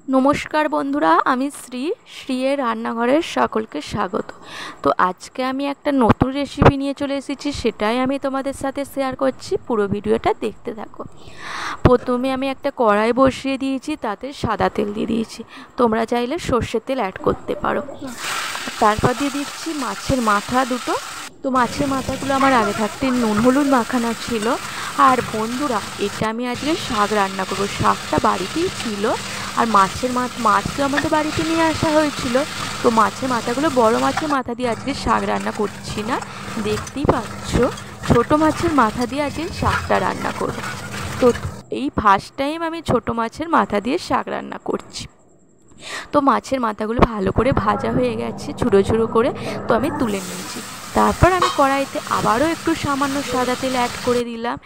নমস্কার বন্ধুরা, আমি শ্রীয়ের রান্নাঘরের সকলকে স্বাগত। তো আজকে আমি একটা নতুন রেসিপি নিয়ে চলে এসেছি, সেটাই আমি তোমাদের সাথে শেয়ার করছি। পুরো ভিডিওটা দেখতে থাকো। প্রথমে আমি একটা কড়াই বসিয়ে দিয়েছি, তাতে সাদা তেল দিয়ে দিয়েছি। তোমরা চাইলে সর্ষের তেল অ্যাড করতে পারো। তারপর দিয়ে দিচ্ছি মাছের মাথা দুটো। তো মাছের মাথাগুলো আমার আগে থাকতে নুন হলুদ মাখানো ছিল। আর বন্ধুরা, এটা আমি আজকে শাক রান্না করবো। শাকটা বাড়িতেই ছিল, আর মাছ তো আমাদের বাড়িতে নিয়ে আসা হয়েছিল। তো মাছের মাথাগুলো, বড় মাছের মাথা দিয়ে আজকে শাক রান্না করছি না, দেখতেই পাচ্ছ। ছোট মাছের মাথা দিয়ে আজকে শাকটা রান্না করব। তো এই ফার্স্ট টাইম আমি ছোট মাছের মাথা দিয়ে শাক রান্না করছি। তো মাছের মাথাগুলো ভালো করে ভাজা হয়ে গেছে ঝুড়ো ঝুড়ো করে, তো আমি তুলে নিয়েছি। তারপর আমি কড়াইতে আবারও একটু সামান্য সাদা তেল অ্যাড করে দিলাম,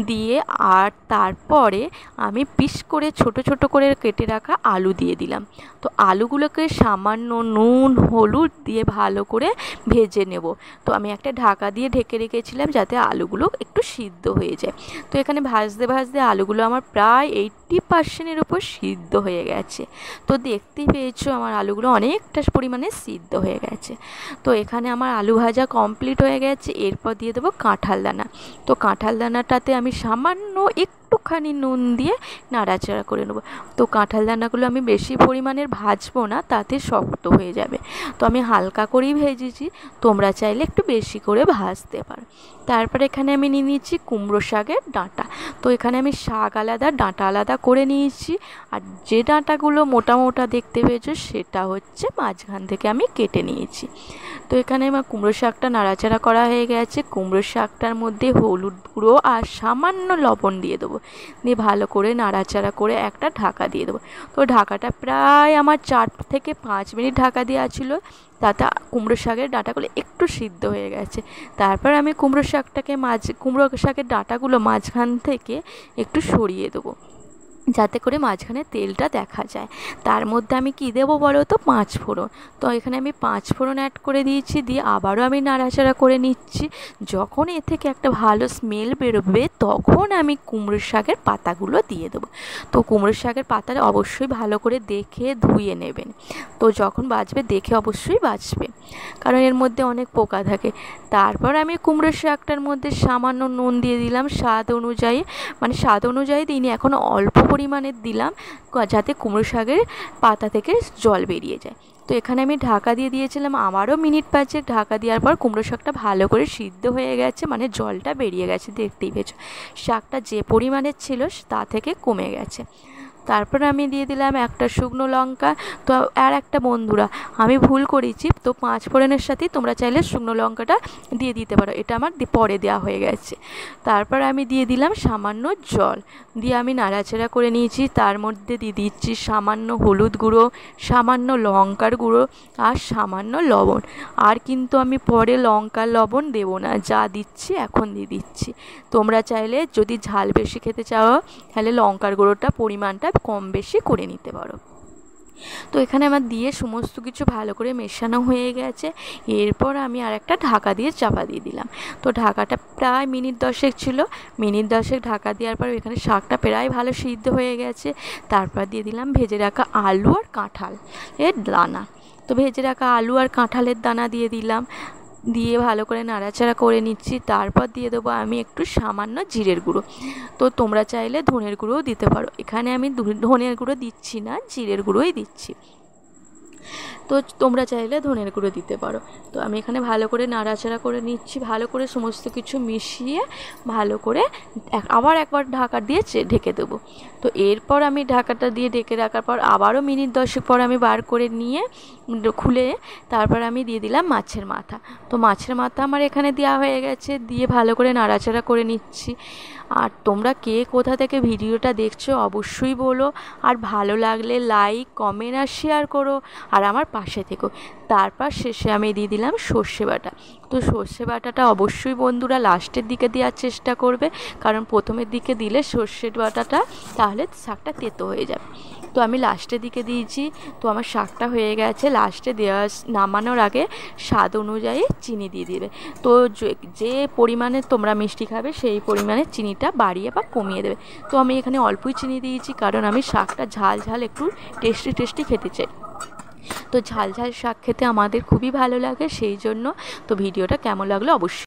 দিয়ে আর তারপরে আমি পিস করে ছোট ছোট করে কেটে রাখা আলু দিয়ে দিলাম। তো আলুগুলোকে সামান্য নুন হলুদ দিয়ে ভালো করে ভেজে নেব। তো আমি একটা ঢাকা দিয়ে ঢেকে রেখেছিলাম যাতে আলুগুলো একটু সিদ্ধ হয়ে যায়। তো এখানে ভাজতে ভাজতে আলুগুলো আমার প্রায় 80%-এর উপর সিদ্ধ হয়ে গেছে। তো দেখতেই পেয়েছো আমার আলুগুলো অনেকটা পরিমাণে সিদ্ধ হয়ে গেছে। তো এখানে আমার আলু ভাজা কমপ্লিট হয়ে গেছে। এরপর দিয়ে দেবো কাঁঠাল দানা। তো কাঁঠাল দানাটাতে আমি সামান্য একটুখানি নুন দিয়ে নাড়াচাড়া করে নেবো। তো কাঁঠাল দানাগুলো আমি বেশি পরিমাণের ভাজবো না, তাতে শক্ত হয়ে যাবে। তো আমি হালকা করেই ভেজেছি, তোমরা চাইলে একটু বেশি করে ভাজতে পারো। তারপরে এখানে আমি নিয়ে নিয়েছি কুমড়ো শাকের ডাঁটা। তো এখানে আমি শাক আলাদা ডাঁটা আলাদা করে নিয়েছি। আর যে ডাঁটাগুলো মোটা মোটা দেখতে পেয়েছো, সেটা হচ্ছে মাঝখান থেকে আমি কেটে নিয়েছি। তো এখানে আমার কুমড়ো শাকটা নাড়াচাড়া করা হয়ে গেছে। কুমড়ো শাকটার মধ্যে হলুদ গুঁড়ো আর সামান্য লবণ দিয়ে দেবো, দিয়ে ভালো করে নাড়াচাড়া করে একটা ঢাকা দিয়ে দেবো। তো ঢাকাটা প্রায় আমার 4 থেকে 5 মিনিট ঢাকা দেওয়া ছিল, তাতে কুমড়ো শাকের ডাঁটাগুলো একটু সিদ্ধ হয়ে গেছে। তারপর আমি কুমড়ো শাকের ডাঁটাগুলো মাঝখান থেকে একটু সরিয়ে দেবো, যাতে করে মাঝখানে তেলটা দেখা যায়। তার মধ্যে আমি কী দেবো বলো তো, 5 ফোড়ন। তো এখানে আমি 5 ফোড়ন অ্যাড করে দিয়েছি, দিয়ে আবারও আমি নাড়াচাড়া করে নিচ্ছি। যখন এ থেকে একটা ভালো স্মেল বেরোবে, তখন আমি কুমড়ো শাকের পাতাগুলো দিয়ে দেবো। তো কুমড়ো শাকের পাতাটা অবশ্যই ভালো করে দেখে ধুয়ে নেবেন। তো যখন বাছবে দেখে অবশ্যই বাছবে, কারণ এর মধ্যে অনেক পোকা থাকে। তারপর আমি কুমড়ো শাকটার মধ্যে সামান্য নুন দিয়ে দিলাম স্বাদ অনুযায়ী, মানে স্বাদ অনুযায়ী দিইনি, এখন অল্প পরিমাণে দিলাম, যাতে কুমড়ো শাকের পাতা থেকে জল বেরিয়ে যায়। তো এখানে আমি ঢাকা দিয়ে দিয়েছিলাম, আবারও মিনিট 5 ঢাকা দেওয়ার পর কুমড়ো শাকটা ভালো করে সিদ্ধ হয়ে গেছে, মানে জলটা বেরিয়ে গেছে, দেখতেই পেয়েছো। শাকটা যে পরিমাণে ছিল তা থেকে কমে গেছে। তারপর আমি দিয়ে দিলাম একটা শুকনো লঙ্কা। তো আর একটা বন্ধুরা, আমি ভুল করেছি, তো 5 ফোড়নের সাথেই তোমরা চাইলে শুকনো লঙ্কাটা দিয়ে দিতে পারো, এটা আমার পরে দেওয়া হয়ে গেছে। তারপর আমি দিয়ে দিলাম সামান্য জল, দিয়ে আমি নাড়াচাড়া করে নিয়েছি। তার মধ্যে দিয়ে দিচ্ছি সামান্য হলুদ গুঁড়ো, সামান্য লঙ্কার গুঁড়ো আর সামান্য লবণ। আর কিন্তু আমি পরে লঙ্কার লবণ দেবো না, যা দিচ্ছি এখন দিয়ে দিচ্ছি। তোমরা চাইলে যদি ঝাল বেশি খেতে চাও, তাহলে লঙ্কার গুঁড়োটা পরিমাণটা কম বেশি করে নিতে পারো। তো এখানে আমার দিয়ে সমস্ত কিছু ভালো করে মেশানো হয়ে গেছে। এরপর আমি আর একটা ঢাকা দিয়ে চাপা দিয়ে দিলাম। তো ঢাকাটা প্রায় মিনিট 10 ছিল। মিনিট 10 ঢাকা দেওয়ার পর এখানে শাকটা প্রায় ভালো সিদ্ধ হয়ে গেছে। তারপর দিয়ে দিলাম ভেজে রাখা আলু আর কাঁঠাল এর দানা। তো ভেজে রাখা আলু আর কাঁঠালের দানা দিয়ে দিলাম, দিয়ে ভালো করে নাড়াচাড়া করে নিচ্ছি। তারপর দিয়ে দেবো আমি একটু সামান্য জিরের গুঁড়ো। তো তোমরা চাইলে ধনের গুঁড়োও দিতে পারো, এখানে আমি ধনের গুঁড়ো দিচ্ছি না, জিরের গুঁড়োই দিচ্ছি। তো তোমরা চাইলে ধনের গুঁড়ো দিতে পারো। তো আমি এখানে ভালো করে নাড়াচাড়া করে নিচ্ছি, ভালো করে সমস্ত কিছু মিশিয়ে ভালো করে আবার একবার ঢাকা দিয়ে ঢেকে দেবো। তো এরপর আমি ঢাকাটা দিয়ে ঢেকে রাখার পর আবারও মিনিট 10 পর আমি বার করে নিয়ে খুলে তারপর আমি দিয়ে দিলাম মাছের মাথা। তো মাছের মাথা আমার এখানে দেওয়া হয়ে গেছে, দিয়ে ভালো করে নাড়াচাড়া করে নিচ্ছি। আর তোমরা কে কোথা থেকে ভিডিওটা দেখছো অবশ্যই বলো, আর ভালো লাগলে লাইক কমেন্ট আর শেয়ার করো, আর আমার পাশে থেকো। তারপর শেষে আমি দিয়ে দিলাম সর্ষে বাটা। তো সর্ষে বাটাটা অবশ্যই বন্ধুরা লাস্টের দিকে দেওয়ার চেষ্টা করবে, কারণ প্রথমের দিকে দিলে সর্ষে বাটাটা তাহলে শাকটা তেতো হয়ে যাবে। তো আমি লাস্টের দিকে দিয়েছি। তো আমার শাকটা হয়ে গেছে। লাস্টে নামানোর আগে স্বাদ অনুযায়ী চিনি দিয়ে দিবে। তো যে পরিমাণে তোমরা মিষ্টি খাবে সেই পরিমাণে চিনিটা বাড়িয়ে বা কমিয়ে দেবে। তো আমি এখানে অল্পই চিনি দিয়েছি, কারণ আমি শাকটা ঝাল ঝাল একটু টেস্টি খেতে চাই। তো ঝাল ঝাল শাক খেতে আমাদের খুবই ভালো লাগে, সেই জন্য। তো ভিডিওটা কেমন লাগলো অবশ্যই